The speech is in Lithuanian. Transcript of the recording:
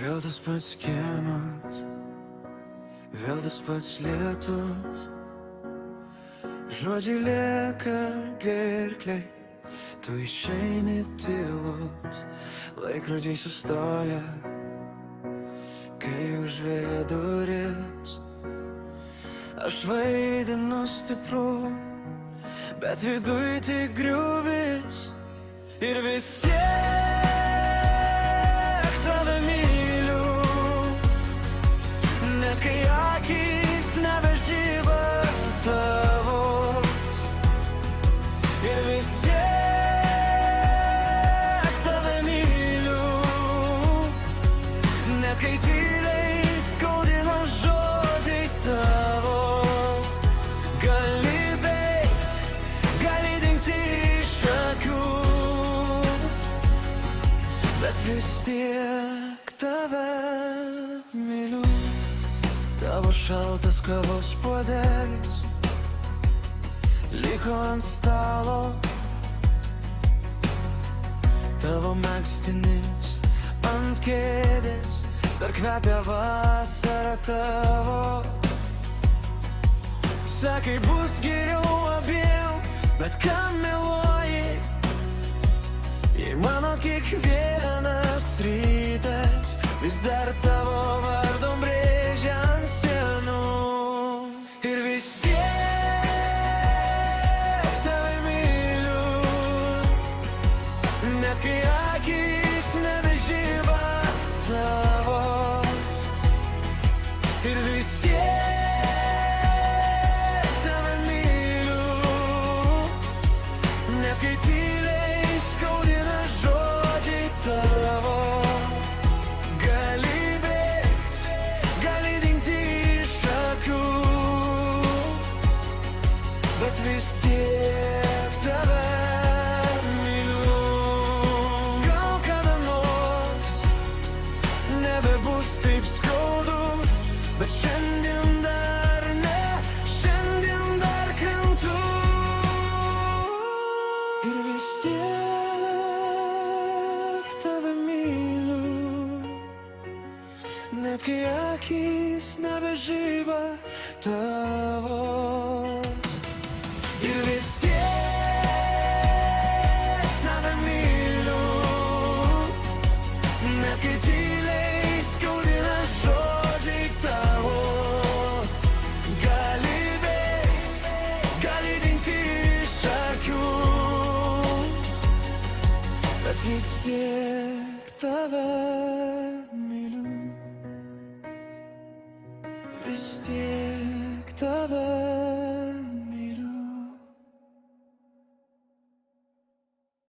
Vėl tas pats kiemas, vėl tas pats lietus. Žodžiai lieka gerklei, tu išeini tylus. Laikrodžiai sustoja, kai užvėrė duris. Aš vaidinu stiprų, bet viduj tik griuvis. Ir vis tiek tave myliu, net kai akys nebežiba tavos. Ir vis tiek tave myliu, net kai tyliai skaudina žodžiai tavo. Gali bėgt, gali dingti iš akių, bet vis tiek tave myliu. Tavo šaltas kavos puodelis liko ant stalo, tavo megztinis ant kėdės dar kvepia vasara tavo. Sakai, bus geriau abiem, bet kam meluoji, jei mano kiekvienas rytas vis dar tavo vardo brėžia ant sienų. Ir vis tiek tave myliu, net kai akys nebežiba tavos. Ir vis tiek tave myliu, net kai tyliai skaudina žodžiai tavo. Gali bėgt, gali dingti iš akių, bet vis tiek tave myliu. Gal kada nors nebebus taip skaudu, bet šiandien dar ne, šiandien dar krentu. Ir vis tiek tave myliu, net kai akys nebežiba tavos. Ir vis tiek tave myliu, net kai tyliai skaudina žodžiai tavo. Gali bėgt, gali dingti iš akių, bet vis tiek tave myliu. Vis tiek tave